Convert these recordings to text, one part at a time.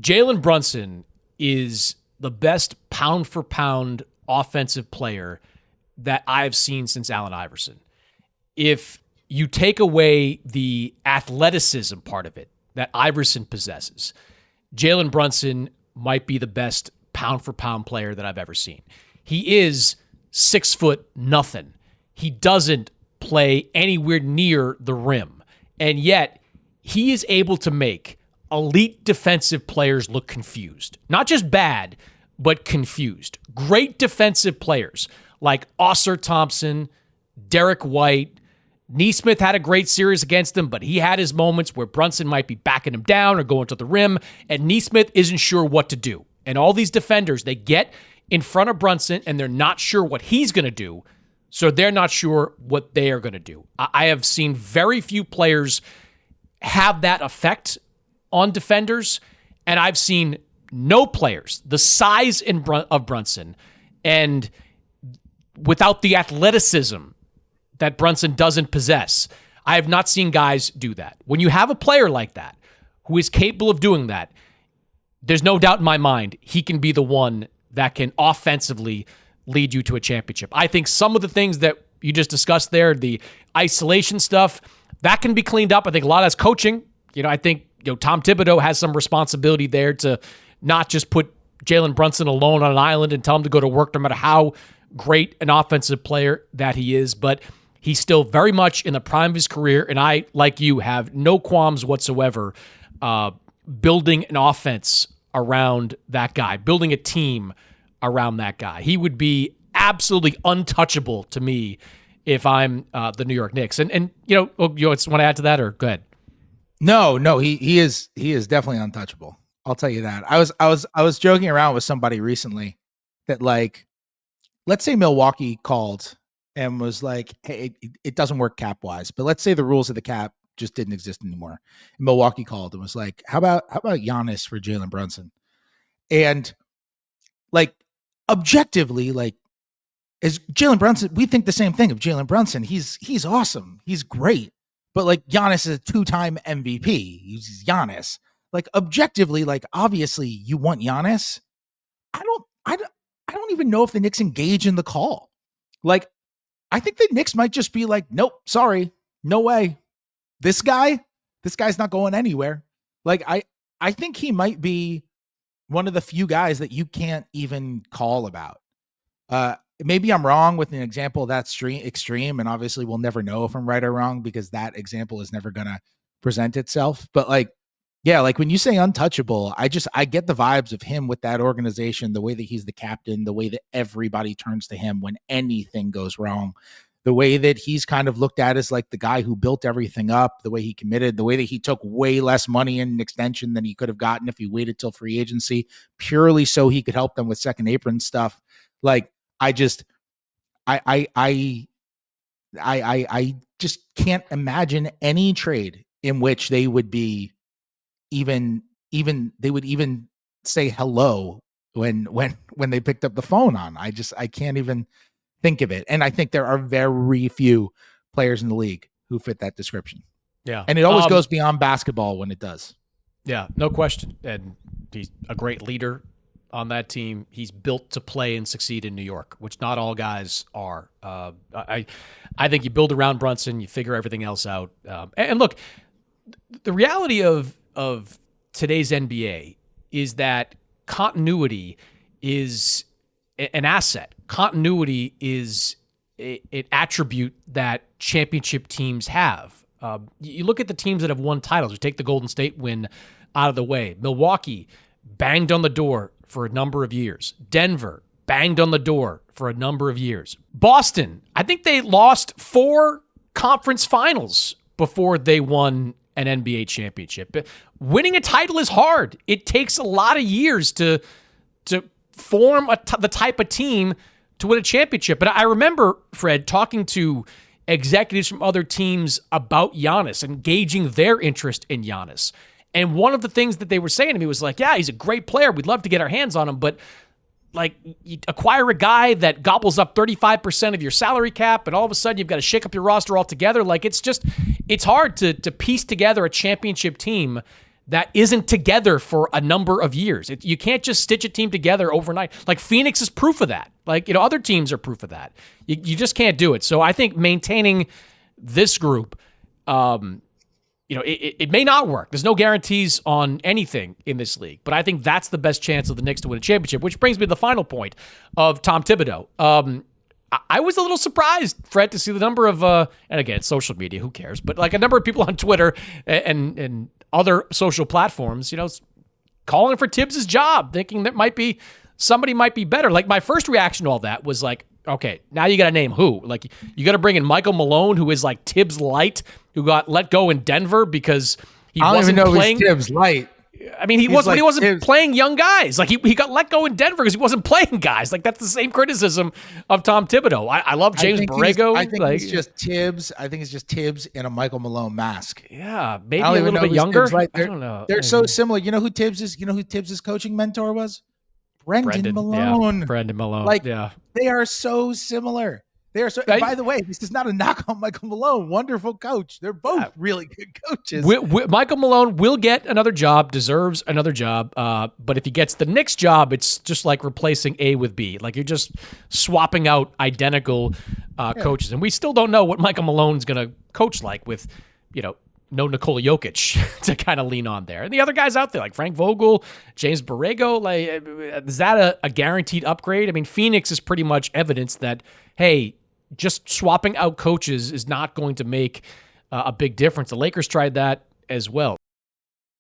Jalen Brunson is the best pound-for-pound offensive player that I've seen since Allen Iverson. If you take away the athleticism part of it that Iverson possesses, Jalen Brunson might be the best pound-for-pound player that I've ever seen. He is 6'0". He doesn't play anywhere near the rim, and yet he is able to make elite defensive players look confused. Not just bad, but confused. Great defensive players like Oscar Thompson, Derek White. Nesmith had a great series against him, but he had his moments where Brunson might be backing him down or going to the rim, and Nesmith isn't sure what to do. And all these defenders, they get in front of Brunson, and they're not sure what he's going to do, so they're not sure what they are going to do. I have seen very few players have that effect on defenders, and I've seen no players the size of Brunson and without the athleticism that Brunson doesn't possess. I have not seen guys do that. When you have a player like that who is capable of doing that, there's no doubt in my mind he can be the one that can offensively lead you to a championship. I think some of the things that you just discussed there, the isolation stuff, that can be cleaned up. I think a lot of that's coaching. I think Tom Thibodeau has some responsibility there to not just put Jalen Brunson alone on an island and tell him to go to work no matter how great an offensive player that he is. But he's still very much in the prime of his career, and I, like you, have no qualms whatsoever building an offense around that guy, building a team around that guy. He would be absolutely untouchable to me if I'm the New York Knicks. And you want to add to that, or go ahead? No, he is definitely untouchable. I'll tell you that. I was joking around with somebody recently that, like, let's say Milwaukee called and was like, hey, it doesn't work cap wise, but let's say the rules of the cap just didn't exist anymore. And Milwaukee called and was like, how about Giannis for Jalen Brunson? And like, objectively, like, as Jalen Brunson, we think the same thing of Jalen Brunson. He's awesome. He's great. But like, Giannis is a 2-time MVP. He's Giannis. Like, objectively, like, obviously you want Giannis. I don't even know if the Knicks engage in the call. Like, I think the Knicks might just be like, nope, sorry, no way. This guy's not going anywhere. Like, I think he might be one of the few guys that you can't even call about. Maybe I'm wrong with an example that's extreme, and obviously we'll never know if I'm right or wrong because that example is never going to present itself. But like, yeah, like when you say untouchable, I get the vibes of him with that organization, the way that he's the captain, the way that everybody turns to him when anything goes wrong, the way that he's kind of looked at as like the guy who built everything up, the way he committed, the way that he took way less money in an extension than he could have gotten if he waited till free agency, purely so he could help them with second apron stuff. Like, I just can't imagine any trade in which they would be even they would even say hello when they picked up the phone on. I can't even think of it. And I think there are very few players in the league who fit that description. Yeah. And it always goes beyond basketball when it does. Yeah, no question. And he's a great leader on that team. He's built to play and succeed in New York, which not all guys are. I think you build around Brunson, you figure everything else out. And look, the reality of today's NBA is that continuity is an asset. Continuity is an attribute that championship teams have. You look at the teams that have won titles. You take the Golden State win out of the way. Milwaukee banged on the door for a number of years. Denver banged on the door for a number of years. Boston, I think they lost 4 conference finals before they won an NBA championship. Winning a title is hard. It takes a lot of years to form the type of team to win a championship. But I remember, Fred, talking to executives from other teams about Giannis and gauging their interest in Giannis. And one of the things that they were saying to me was like, yeah, he's a great player. We'd love to get our hands on him. But like, you acquire a guy that gobbles up 35% of your salary cap, and all of a sudden you've got to shake up your roster altogether. Like, it's hard to piece together a championship team that isn't together for a number of years. You can't just stitch a team together overnight. Like Phoenix is proof of that. Like, other teams are proof of that. You just can't do it. So I think maintaining this group, it may not work. There's no guarantees on anything in this league, but I think that's the best chance of the Knicks to win a championship, which brings me to the final point of Tom Thibodeau. I was a little surprised, Fred, to see the number of, and again, it's social media, who cares? But like a number of people on Twitter and other social platforms, calling for Tibbs' job, thinking that somebody might be better. Like my first reaction to all that was like, okay, now you got to name who. Like you got to bring in Michael Malone, who is like Tibbs light, who got let go in Denver because he wasn't playing. Tibbs light. I mean, he wasn't playing young guys. Like he got let go in Denver because he wasn't playing guys. Like that's the same criticism of Tom Thibodeau. I love James Borrego. I think it's just Tibbs. I think it's just Tibbs in a Michael Malone mask. Yeah, maybe a little bit younger. I don't know. They're so similar. You know who Tibbs is? You know who Tibbs' coaching mentor was? Brendan Malone. Yeah, Brendan Malone. Like they are so similar. They are so. Right? By the way, this is not a knock on Michael Malone. Wonderful coach. They're both really good coaches. Michael Malone will get another job, deserves another job. But if he gets the Knicks job, it's just like replacing A with B. Like you're just swapping out identical coaches. And we still don't know what Michael Malone's going to coach like with, no Nikola Jokic to kind of lean on there. And the other guys out there, like Frank Vogel, James Borrego, like, is that a guaranteed upgrade? I mean, Phoenix is pretty much evidence that, hey, just swapping out coaches is not going to make a big difference. The Lakers tried that as well.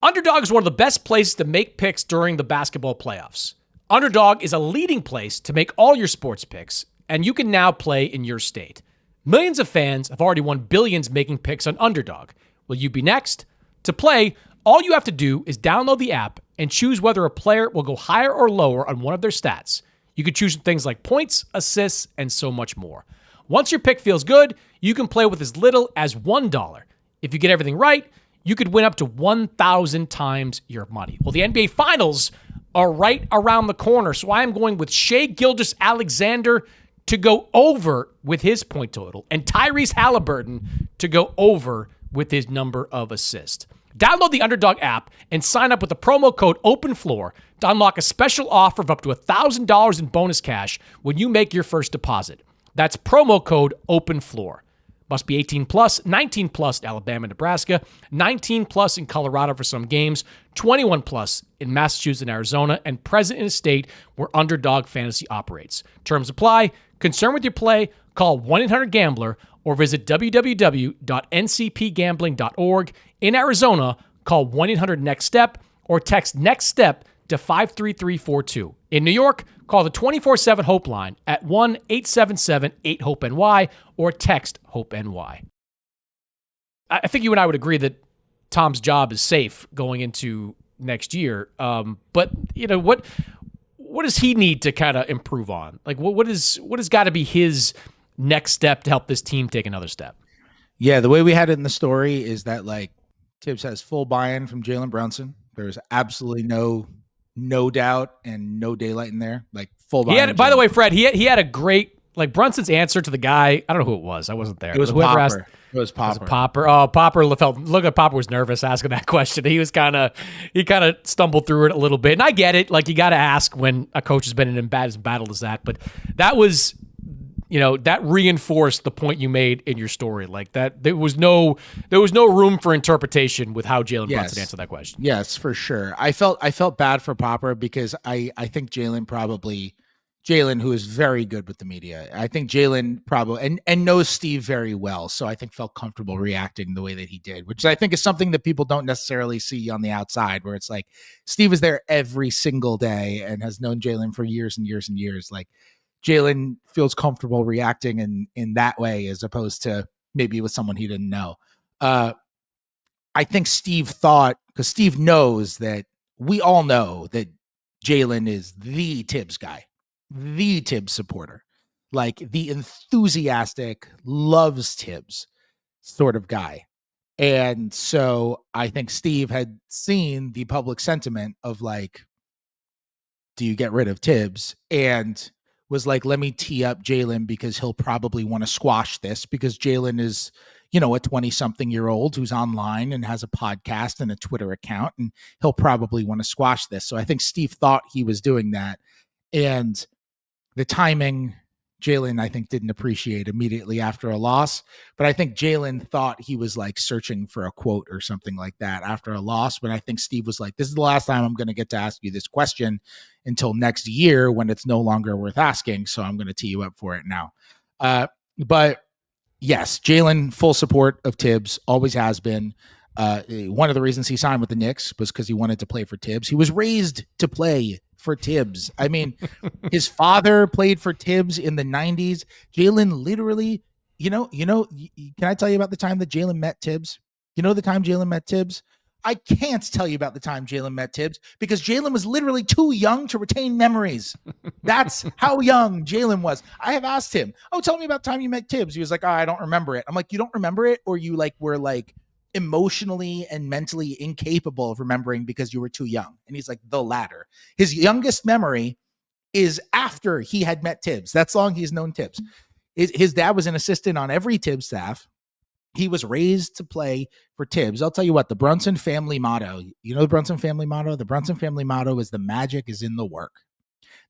Underdog is one of the best places to make picks during the basketball playoffs. Underdog is a leading place to make all your sports picks, and you can now play in your state. Millions of fans have already won billions making picks on Underdog. Will you be next? To play, all you have to do is download the app and choose whether a player will go higher or lower on one of their stats. You could choose things like points, assists, and so much more. Once your pick feels good, you can play with as little as $1. If you get everything right, you could win up to 1,000 times your money. Well, the NBA Finals are right around the corner, so I am going with Shai Gilgeous-Alexander to go over with his point total and Tyrese Halliburton to go over with his number of assists. Download the Underdog app and sign up with the promo code OPENFLOOR to unlock a special offer of up to $1,000 in bonus cash when you make your first deposit. That's promo code OPENFLOOR. Must be 18 plus, 19 plus in Alabama, Nebraska, 19 plus in Colorado for some games, 21 plus in Massachusetts and Arizona, and present in a state where Underdog Fantasy operates. Terms apply. Concerned with your play? Call 1-800-GAMBLER or visit www.ncpgambling.org. In Arizona, call 1-800-NEXT-STEP or text NEXT STEP to 53342. In New York, call the 24/7 Hope line at 1-877-8-HOPE-NY or text HOPE-NY. I think you and I would agree that Tom's job is safe going into next year. But what does he need to kind of improve on? Like what has got to be his next step to help this team take another step? Yeah, the way we had it in the story is that like Tibbs has full buy-in from Jalen Brunson. There's absolutely no doubt and no daylight in there. Like full buy-in. By the way, Fred, he had a great Brunson's answer to the guy. I don't know who it was. I wasn't there. It was Popper. It was Popper. Oh, Popper Popper was nervous asking that question. He kind of stumbled through it a little bit. And I get it. Like you got to ask when a coach has been in as battle as that. But that was, that reinforced the point you made in your story. Like that, there was no room for interpretation with how Jalen Brunson answered that question. Yes, for sure. I felt bad for Popper because I think Jalen, who is very good with the media, I think Jalen probably and knows Steve very well, so I think felt comfortable reacting the way that he did, which I think is something that people don't necessarily see on the outside, where it's like Steve is there every single day and has known Jalen for years and years and years. Like Jalen feels comfortable reacting in that way as opposed to maybe with someone he didn't know. I think Steve thought, because Steve knows that we all know that Jalen is the Tibbs guy. The Tibbs supporter, like the enthusiastic, loves Tibbs sort of guy. And so I think Steve had seen the public sentiment of like, do you get rid of Tibbs? And was like, let me tee up Jalen because he'll probably want to squash this because Jalen is, a 20-something-year-old who's online and has a podcast and a Twitter account, and he'll probably want to squash this. So I think Steve thought he was doing that. And the timing, Jalen, I think, didn't appreciate immediately after a loss. But I think Jalen thought he was like searching for a quote or something like that after a loss. But I think Steve was like, this is the last time I'm going to get to ask you this question until next year when it's no longer worth asking. So I'm going to tee you up for it now. But yes, Jalen, full support of Tibbs, always has been. One of the reasons he signed with the Knicks was because he wanted to play for Tibbs. He was raised to play for Tibbs. I mean, his father played for Tibbs in the 90s. Jalen literally, can I tell you about the time that Jalen met Tibbs? The time Jalen met Tibbs? I can't tell you about the time Jalen met Tibbs because Jalen was literally too young to retain memories. That's how young Jalen was. I have asked him, tell me about the time you met Tibbs. He was like, I don't remember it. I'm like, you don't remember it? Or you were emotionally and mentally incapable of remembering because you were too young? And he's like, the latter. His youngest memory is after he had met Tibbs. That's long he's known Tibbs. His dad was an assistant on every Tibbs staff. He was raised to play for Tibbs. I'll tell you what, the Brunson family motto, the Brunson family motto? The Brunson family motto is the magic is in the work.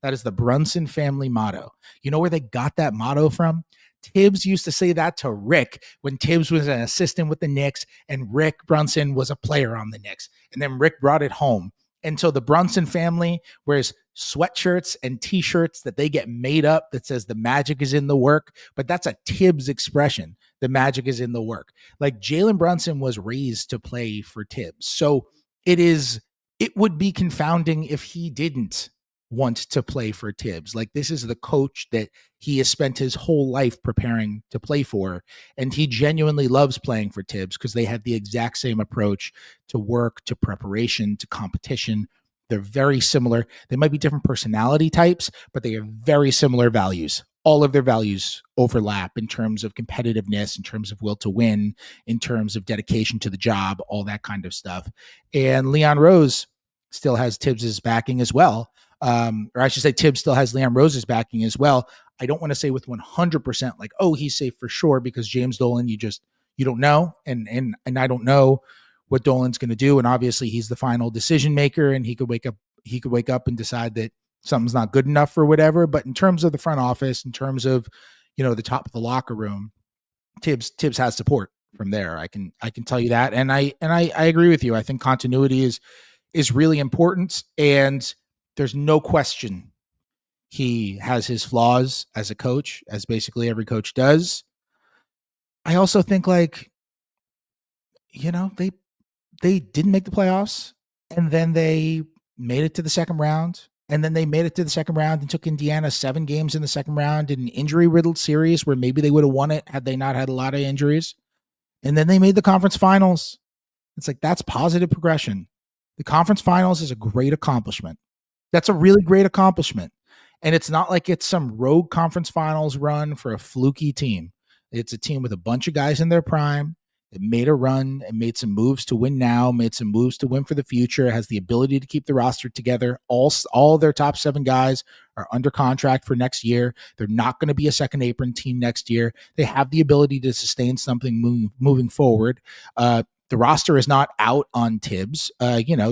That is the Brunson family motto. You know where they got that motto from? Tibbs used to say that to Rick when Tibbs was an assistant with the Knicks and Rick Brunson was a player on the Knicks. And then Rick brought it home. And so the Brunson family wears sweatshirts and T-shirts that they get made up that says the magic is in the work. But that's a Tibbs expression. The magic is in the work. Like Jalen Brunson was raised to play for Tibbs. So it would be confounding if he didn't want to play for Tibbs. Like, this is the coach that he has spent his whole life preparing to play for. And he genuinely loves playing for Tibbs because they have the exact same approach to work, to preparation, to competition. They're very similar. They might be different personality types, but they have very similar values. All of their values overlap in terms of competitiveness, in terms of will to win, in terms of dedication to the job, all that kind of stuff. And Leon Rose still has Tibbs's backing as well. Or I should say Tibbs still has Leon Rose's backing as well. I don't want to say with 100% like, he's safe for sure, because James Dolan, you don't know. And I don't know what Dolan's going to do. And obviously he's the final decision maker, and he could wake up and decide that something's not good enough or whatever. But in terms of the front office, in terms of, the top of the locker room, Tibbs has support from there. I can tell you that. And I agree with you. I think continuity is really important. And there's no question he has his flaws as a coach, as basically every coach does. I also think they didn't make the playoffs, and then they made it to the second round, and then they made it to the second round and took Indiana 7 games in the second round in an injury-riddled series where maybe they would have won it had they not had a lot of injuries. And then they made the conference finals. It's like, that's positive progression. The conference finals is a great accomplishment. That's a really great accomplishment. And it's not like it's some rogue conference finals run for a fluky team. It's a team with a bunch of guys in their prime. It made a run and made some moves to win now, made some moves to win for the future. It has the ability to keep the roster together. All their top 7 guys are under contract for next year. They're not going to be a second apron team next year. They have the ability to sustain something moving forward. The roster is not out on Tibbs.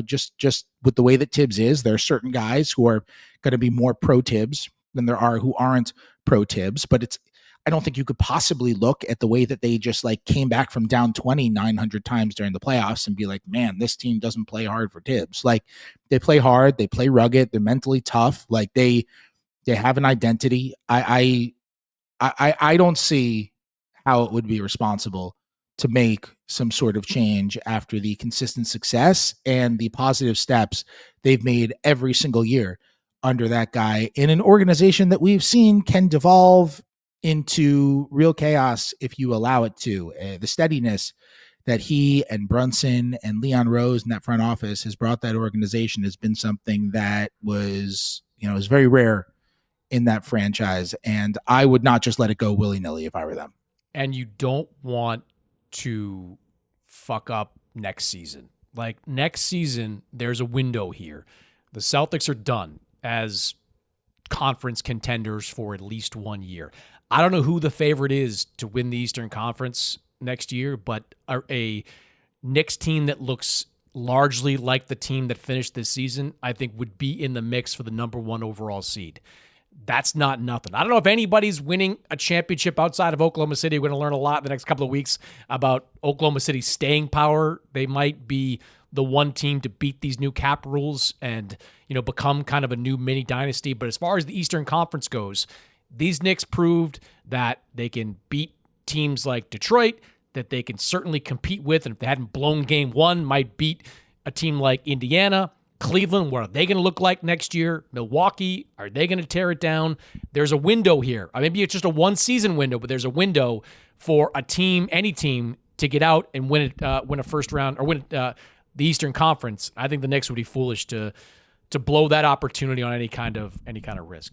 Just with the way that Tibbs is, there are certain guys who are going to be more pro Tibbs than there are who aren't pro Tibbs. But I don't think you could possibly look at the way that they just came back from down 900 times during the playoffs and be like, man, this team doesn't play hard for Tibbs. Like, they play hard, they play rugged, they're mentally tough. Like, they have an identity. I don't see how it would be responsible to make some sort of change after the consistent success and the positive steps they've made every single year under that guy in an organization that we've seen can devolve into real chaos if you allow it to. The steadiness that he and Brunson and Leon Rose in that front office has brought that organization has been something that was very rare in that franchise. And I would not just let it go willy-nilly if I were them. And you don't want to fuck up next season. Like, next season, there's a window here. The Celtics are done as conference contenders for at least 1 year. I don't know who the favorite is to win the Eastern Conference next year, but a Knicks team that looks largely like the team that finished this season, I think would be in the mix for the number 1 overall seed. That's not nothing. I don't know if anybody's winning a championship outside of Oklahoma City. We're going to learn a lot in the next couple of weeks about Oklahoma City's staying power. They might be the one team to beat these new cap rules and, become kind of a new mini dynasty. But as far as the Eastern Conference goes, these Knicks proved that they can beat teams like Detroit, that they can certainly compete with, and if they hadn't blown game 1, might beat a team like Indiana. Cleveland, what are they going to look like next year? Milwaukee, are they going to tear it down? There's a window here. Maybe it's just a one-season window, but there's a window for a team, any team, to get out and win a first round or win the Eastern Conference. I think the Knicks would be foolish to blow that opportunity on any kind of risk.